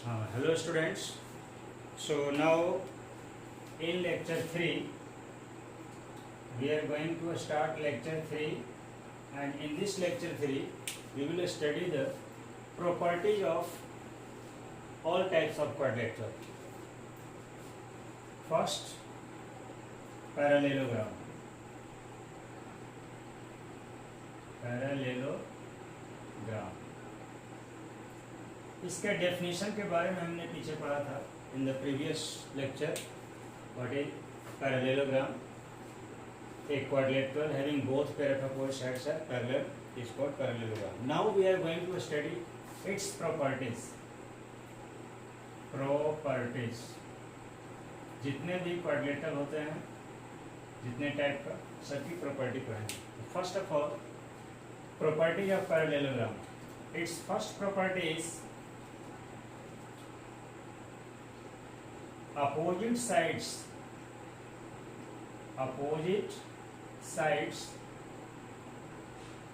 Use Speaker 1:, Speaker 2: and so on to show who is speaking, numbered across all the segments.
Speaker 1: Hello students. So now in lecture 3 we are going to start lecture 3, and in this lecture 3 we will study the properties of all types of quadrilateral. First, parallelogram. इसके definition के बारे में हमने पीछे पढ़ा था in the previous lecture. What is parallelogram? A quadrilateral having both pair of opposite sides are parallel is called parallelogram. Now we are going to study its properties. जितने भी क्वाड्रिलेटरल होते हैं, जितने टाइप का, सबकी प्रॉपर्टी पढ़ेंगे. First of all, properties of parallelogram. It's first property is opposite sides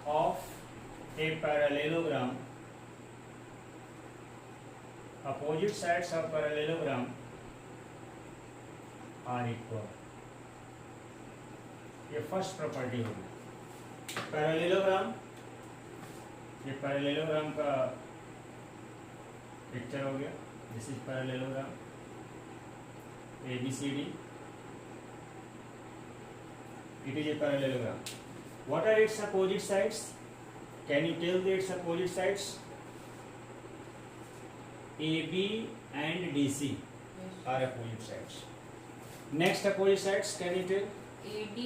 Speaker 1: of a parallelogram are equal. ये first property होगी. पैरेललोग्राम, ये पैरेललोग्राम का पिक्चर हो गया. This is parallelogram ABCD. It is a parallelogram. What are its opposite sides? Can you tell its opposite sides? AB and DC are opposite sides. Next opposite sides, can you tell?
Speaker 2: AD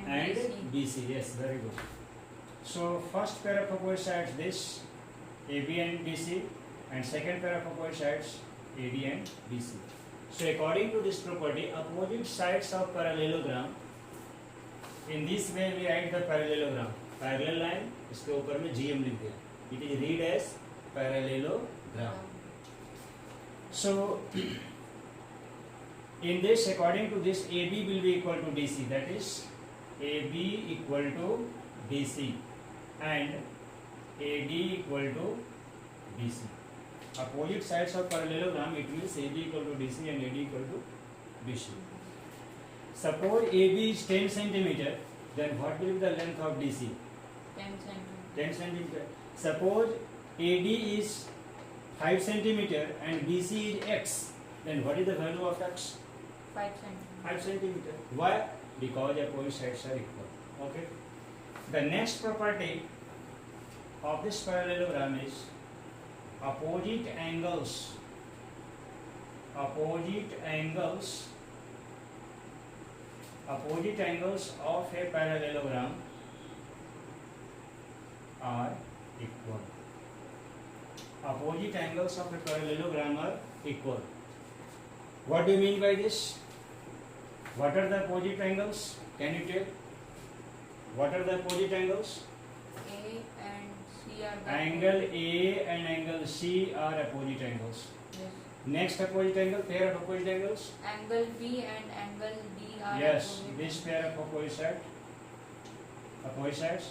Speaker 1: and BC. Yes, very good. So first pair of opposite sides this AB and BC, and second pair of opposite sides AD and BC. So according to this property, opposite sides of parallelogram, in this way we write the parallelogram. Parallel line, इसके ऊपर में GM लिख दिया. It is read as parallelogram. So in this, according to this, AB will be equal to DC. That is AB equal to DC and AD equal to BC. Opposite sides of parallelogram, it means AB equal to DC and AD equal to BC. Suppose AB is 10 centimeter, then what will be the length of DC?
Speaker 2: 10 centimeter.
Speaker 1: 10 centimeter. Suppose AD is 5 centimeter and BC is X, then what is the value of X?
Speaker 2: 5 centimeter.
Speaker 1: 5 centimeter. Why? Because opposite sides are equal. Okay. The next property of this parallelogram is opposite angles of a parallelogram are equal. Opposite angles of a parallelogram are equal. What do you mean by this? What are the opposite angles? Can you tell? What are the opposite angles?
Speaker 2: A and C are the
Speaker 1: Angle A and angle C are opposite angles.
Speaker 2: Yes.
Speaker 1: Next opposite angle, pair of opposite angles.
Speaker 2: Angle B and angle D are
Speaker 1: Yes,
Speaker 2: opposite.
Speaker 1: this pair of opposite sides.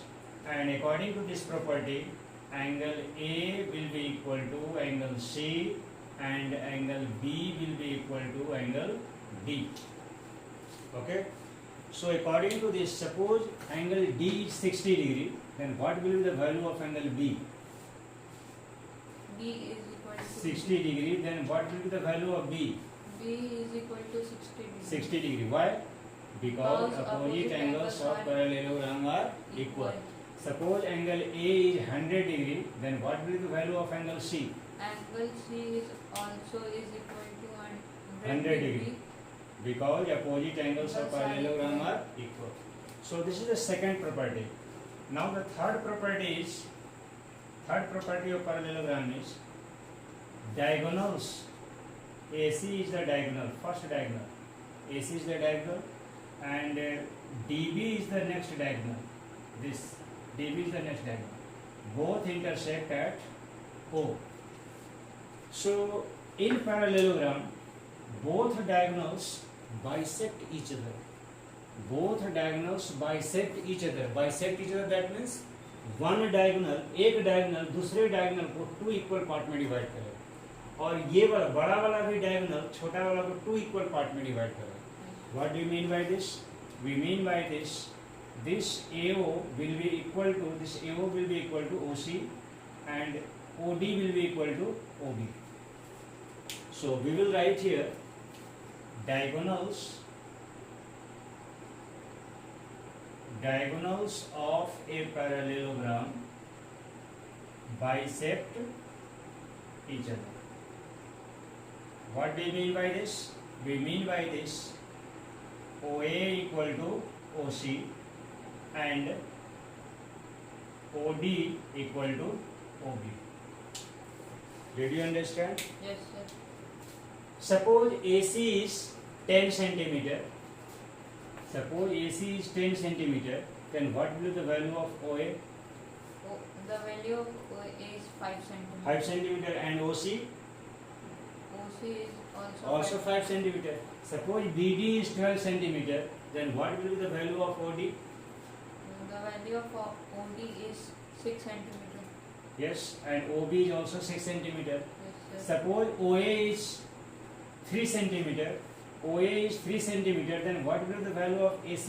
Speaker 1: And according to this property, angle A will be equal to angle C and angle B will be equal to angle D. Okay. So according to this, suppose angle D is 60 degree, then what will be the value of angle B?
Speaker 2: B is equal to
Speaker 1: 60 degree, then what will be the value of B?
Speaker 2: B is equal to 60 degree.
Speaker 1: 60 degree. Why? Because opposite angles of parallelogram are equal. Suppose angle A is 100 degree, then what will be the value of angle C?
Speaker 2: Angle C is also is equal to
Speaker 1: 100 degree. Because opposite angles of parallelogram are equal. So this is the second property. Now the third property of parallelogram is diagonals. AC is the diagonal, first diagonal. AC is the diagonal and DB is the next diagonal. This DB is the next diagonal. Both intersect at O. So in parallelogram, both diagonals bisect each other. Bisect each other, that means one diagonal, एक diagonal दूसरे diagonal को two equal part में divide करेगा और ये वाला बड़ा वाला भी डायगोनल छोटा वाला को टू इक्वल पार्ट में डिवाइड करो। What do you mean by this? We mean by this this AO will be equal to OC and OD will be equal to OB. So we will write here diagonals of a parallelogram bisect each other. What do we mean by this? We mean by this OA equal to OC and OD equal to OB. Did you understand?
Speaker 2: Yes, sir.
Speaker 1: Suppose AC is 10 centimeter. Suppose AC is 10 centimeter. Then what will be the value of OA?
Speaker 2: The value of OA is 5 centimeter.
Speaker 1: 5 centimeter and OC
Speaker 2: OC is
Speaker 1: also 5 centimeter. Suppose BD is 12 centimeter. Then what will be the value of OD?
Speaker 2: The value of OD is 6 centimeter.
Speaker 1: Yes, and OB is also 6 centimeter.
Speaker 2: Yes, sir.
Speaker 1: Suppose OA is 3 centimeter. OA is 3 centimeter. Then what will be the value of AC?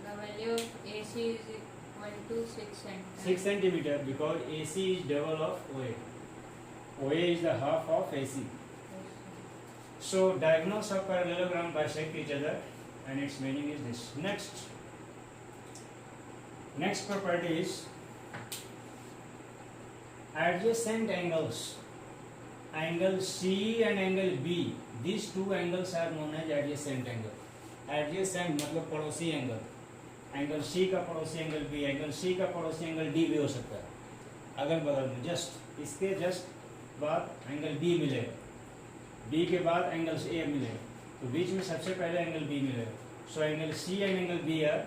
Speaker 2: The value of AC is equal to 6 centimeter.
Speaker 1: 6 centimeter because AC is double of OA. OA is the half of AC.
Speaker 2: Yes, sir.
Speaker 1: So diagonals of parallelogram bisect each other, and its meaning is this. Next property is adjacent angles. Angle C and angle B. These two angles are known as adjacent angle. Adjacent मतलब पड़ोसी angle. Angle C का पड़ोसी angle B, angle C का पड़ोसी angle D भी हो सकता है. अगल बगल में इसके बाद एंगल B मिलेगा. B के बाद एंगल A मिलेगा. तो बीच में सबसे पहले एंगल B मिलेगा. So angle C and angle B are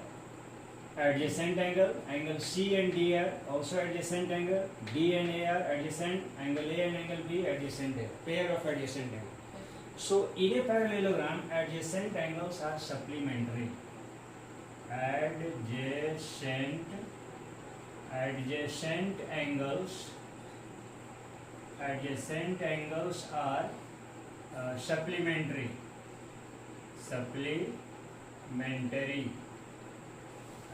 Speaker 1: adjacent angle. Angle C and D are also adjacent angle. D and A are adjacent. Angle A and angle B adjacent angle. Pair of adjacent angle. So in a parallelogram, adjacent angles are supplementary. Adjacent angles are supplementary.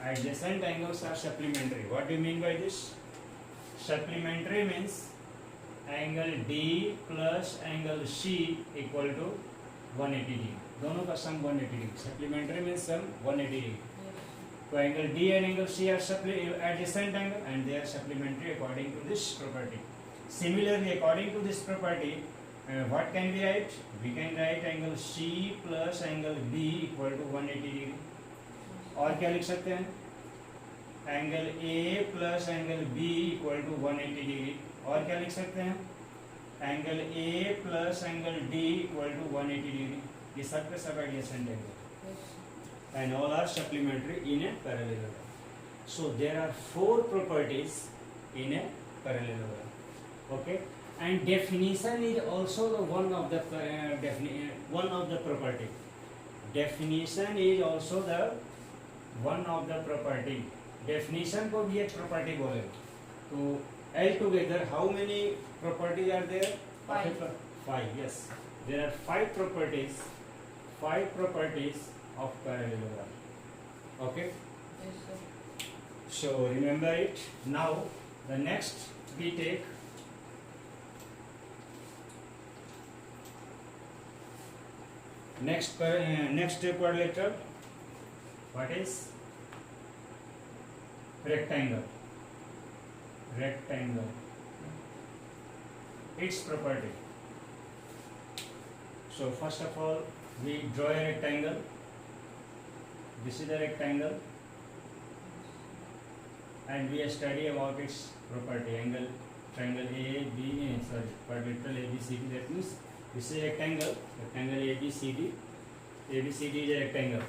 Speaker 1: Adjacent angles are supplementary. What do you mean by this? Supplementary means angle D plus angle C equal to 180 degree. दोनों का sum 180 degree. Supplementary means sum 180 degree. So angle D and angle C are adjacent angle and they are supplementary according to this property. Similarly, according to this property, what can we write? We can write angle C plus angle B equal to 180 degree. और क्या लिख सकते हैं? Angle A plus angle B equal to 180 degree. और क्या लिख सकते हैं? Angle A plus angle D equal to 180 degree. ये सब के सब adjacent angle and all are supplementary in a parallelogram. So there are 4 properties in a parallelogram. Okay, and definition is also the one of the property. Definition is also the one of the property. Definition को भी एक property बोलेंगे. तो altogether how many properties are there?
Speaker 2: 5.
Speaker 1: 5. Yes, there are 5 properties. 5 properties of parallelogram. Okay.
Speaker 2: Yes, sir.
Speaker 1: So remember it. Now the next we take next quadrilateral. What is rectangle? Its property. So first of all we draw a rectangle. This is a rectangle and we study about its property. Triangle quadrilateral ABCD. That means this is a rectangle ABCD. ABCD is a rectangle.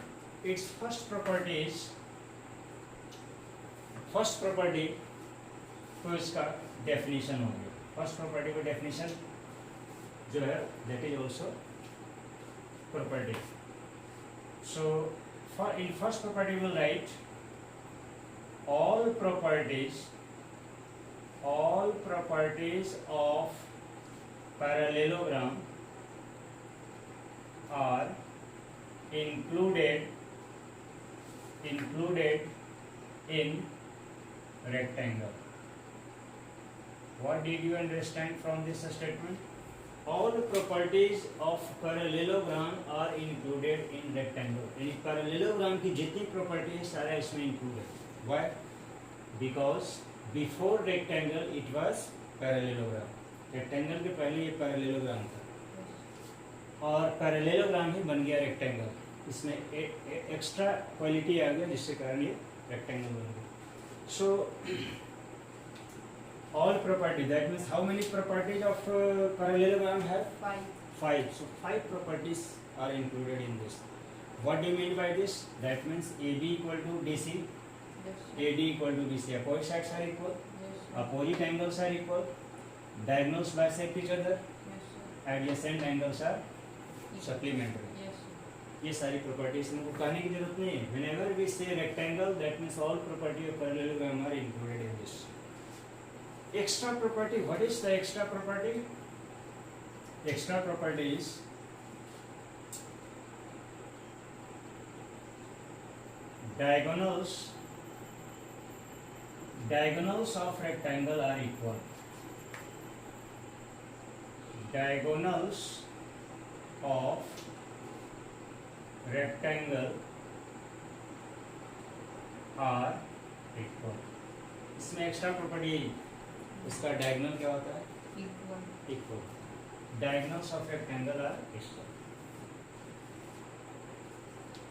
Speaker 1: Its first property तो इसका definition हो गया. First property का definition जो है that is also property. So in first property we will write all properties of parallelogram are included in rectangle. What did you understand from this statement? All properties of parallelogram are included in rectangle. यानी parallelogram की जितनी property है सारा इसमें include है. Why? Because before rectangle it was parallelogram. Rectangle के पहले ये parallelogram था और parallelogram ही बन गया rectangle. इसमें एक्स्ट्रा क्वालिटी आ गया जिसके कारण ये rectangle बन गया. So all property, that means how many properties of parallelogram have?
Speaker 2: 5.
Speaker 1: 5. So 5 properties are included in this. What do you mean by this? That means AB equal to DC,
Speaker 2: Yes, sir.
Speaker 1: AD equal to BC. Opposite sides are equal,
Speaker 2: Yes, sir.
Speaker 1: opposite angles are equal, diagonals bisect each other,
Speaker 2: Yes, sir.
Speaker 1: adjacent angles are supplementary.
Speaker 2: Yes, sir.
Speaker 1: ये सारी properties में कहने की जरूरत नहीं है. Whenever we say rectangle, that means all property of parallelogram are included in this. Extra property. What is the extra property? Extra property is diagonals of rectangle are equal. Diagonals of rectangle are equal. इसमें extra property इसका diagonal क्या होता है?
Speaker 2: Equal.
Speaker 1: Equal. Diagonals of rectangle are equal.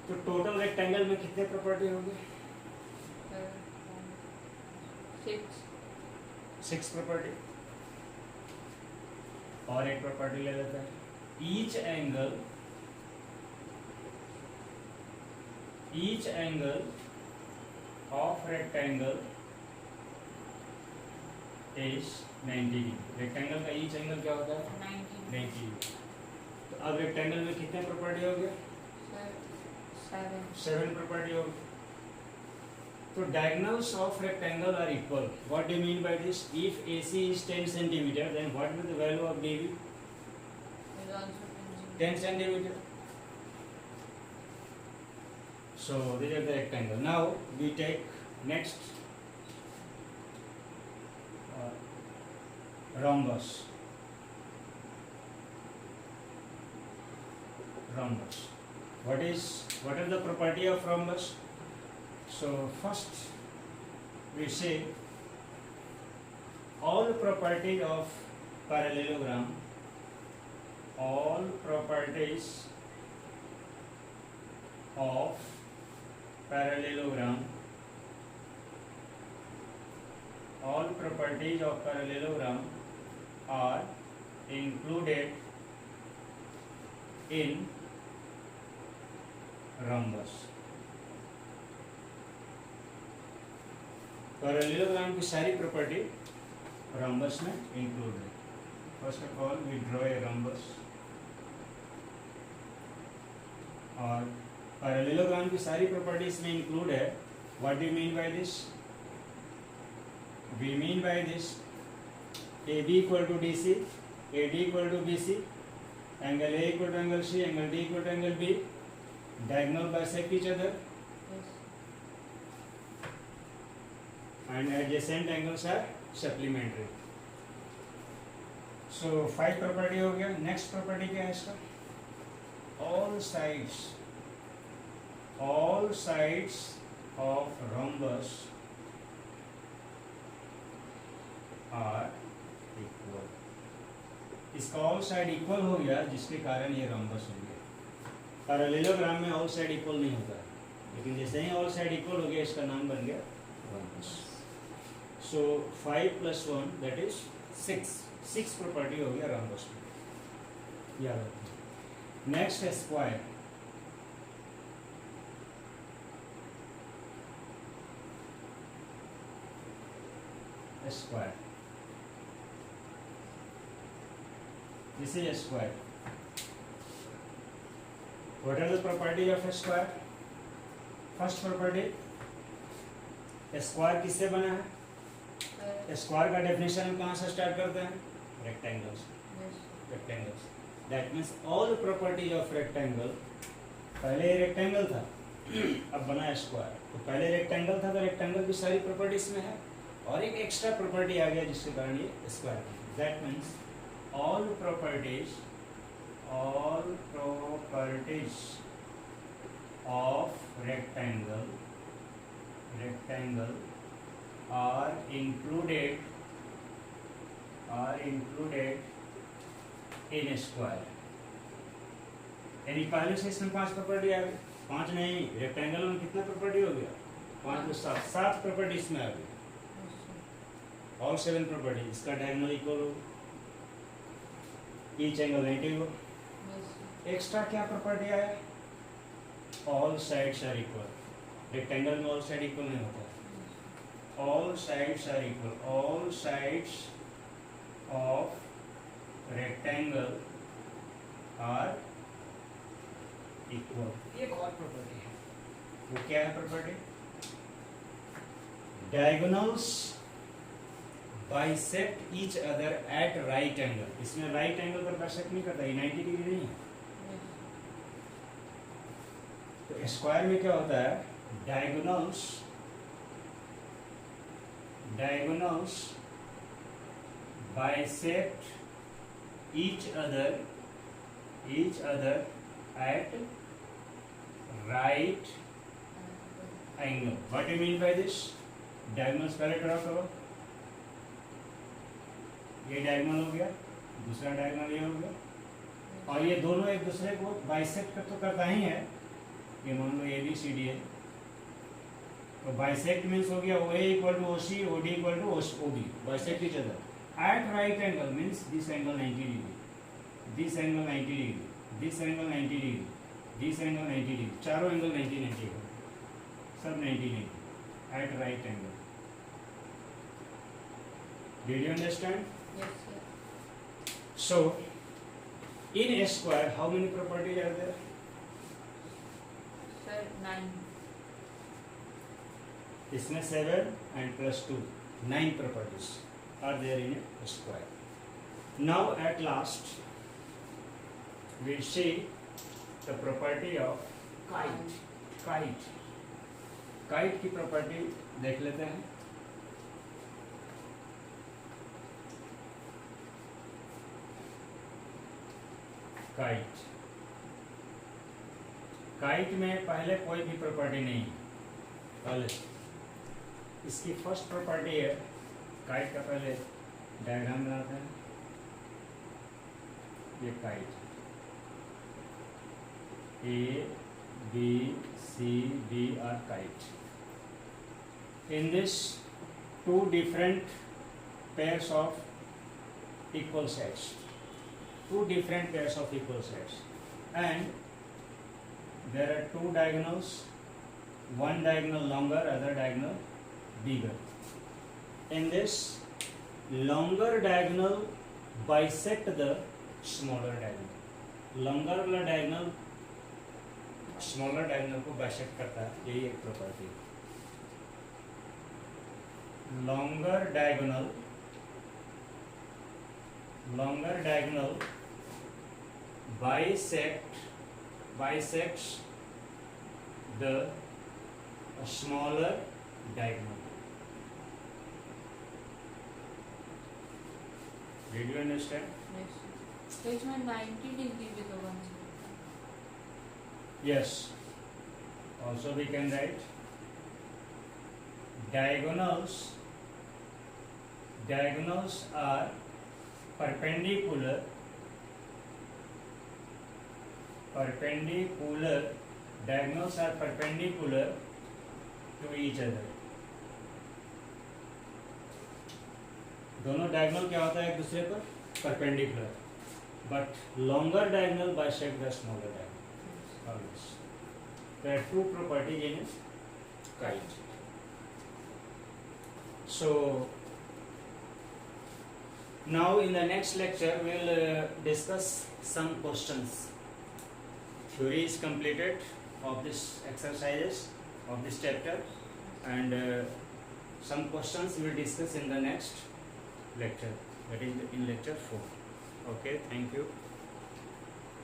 Speaker 1: तो total rectangle में कितने property होंगे?
Speaker 2: 6.
Speaker 1: 6 property. और एक प्रॉपर्टी ले लेते हैं. Each angle of rectangle is 90 degree. Rectangle का ईच एंगल क्या होता है?
Speaker 2: 90.
Speaker 1: 90 डिग्री. तो अब रेक्टेंगल में कितने प्रॉपर्टी हो गए?
Speaker 2: 7.
Speaker 1: 7 प्रॉपर्टी हो गई. तो diagonals of rectangle are equal. What do you mean by this? If AC is 10 centimeter, then what will the value of DB?
Speaker 2: Is also
Speaker 1: 10 centimeter. So these are the rectangle. Now we take next rhombus. What are the property of rhombus? So first we say all properties of parallelogram are included in rhombus. Parallelogram की सारी property rhombus में include है. First of all we draw a rhombus. और parallelogram की सारी properties में include है. What do you mean by this? We mean by this AB equal to DC, AD equal to BC, angle A equal to angle C, angle D equal to angle B, diagonal bisect each other,
Speaker 2: Yes.
Speaker 1: and adjacent angles are supplementary. So 5 property हो गया. Next property क्या है इसका? All sides of rhombus are equal. इसका all side equal हो गया जिसके कारण ये rhombus हो गया. पैरेललोग्राम में ऑल साइड इक्वल नहीं होता है, लेकिन जैसे ही ऑल साइड इक्वल हो गया इसका नाम बन गया rhombus. So 5 + 1 that is 6 property हो गया rhombus में. याद रखना. नेक्स्ट है square. Square. This is a square. What are the properties of a square? First property, a square किससे बना है? स्क्वायर का डेफिनेशन हम कहाँ से स्टार्ट करते हैं? रेक्टेंगल से.
Speaker 2: Yes.
Speaker 1: rectangles. That means all properties of rectangle, पहले ये rectangle था, अब बना स्क्वायर. तो पहले rectangle था तो rectangle की सारी प्रॉपर्टीज में है, और एक एक्स्ट्रा प्रॉपर्टी आ गया जिसके कारण ये square. That means all properties of rectangle are included in square. यानी पहले से इसमें 5 प्रॉपर्टी आ गई. 5 नहीं, रेक्टेंगल में कितना प्रॉपर्टी हो गया? 5 तो 7 प्रॉपर्टी इसमें आ गई. All 7 property. इसका डायगोनल इक्वल हो, ईच एंगल 90 हो. एक्स्ट्रा क्या प्रॉपर्टी आया? All sides are equal. Rectangle में ऑल साइड इक्वल नहीं होता. All sides are equal. All sides of rectangle are equal. एक और प्रॉपर्टी है, वो क्या है property? Diagonals bisect each other at right angle. इसमें राइट एंगल पर बाइसेक्ट नहीं करता, ये 90 डिग्री नहीं है. तो स्क्वायर में क्या होता है? Diagonals bisect each other at right angle. What you mean by this? Diagonals पहले ड्रॉ करो. ये डायगोनल हो गया, दूसरा डायगोनल ये हो गया, और ये दोनों एक दूसरे को बाइसेक्ट तो करता ही है. ये मान लो ABCD है, तो बाइसेक्ट मीन्स हो गया OA equal to OC, OD equal to OB. Bisect each other at right angle means this angle 90 degree, this angle 90 degree, this angle 90 degree, this angle 90 degree. चारों एंगल 90 हो, सब 90 degree at right angle. Did you understand?
Speaker 2: Yes, sir.
Speaker 1: So, in a square, how many properties are there?
Speaker 2: Sir, 9.
Speaker 1: इसमें 7 and plus 2, 9 properties are there in a square. Now at last, we see the property of kite. Kite की property देख लेते हैं. Kite में पहले कोई भी property नहीं है. पहले इसकी फर्स्ट प्रॉपर्टी है. काइट का पहले डायग्राम बनाते हैं. ये kite ABCD are kite. In this, 2 different pairs of equal sides. 2 different pairs of equal sides, and there are 2 diagonals, one diagonal longer, other diagonal bigger. In this, longer diagonal bisect the smaller diagonal. longer वाला diagonal smaller diagonal को bisect करता है. यही एक property. longer diagonal bisects the smaller diagonal. Did you understand?
Speaker 2: Yes, sir. तो इसमें 90 degree भी तो बन सकता है.
Speaker 1: Yes. Also we can write diagonals are perpendicular diagonals are perpendicular to each other. दोनों डायगोनल क्या होता है एक दूसरे पर? Perpendicular. But longer diagonal bisect the smaller diagonal always. There are 2 properties in kite. So now in the next lecture we will discuss some questions. Theory is completed of this exercises of this chapter, and some questions we will discuss in the next lecture, that is in lecture 4. Okay, thank you.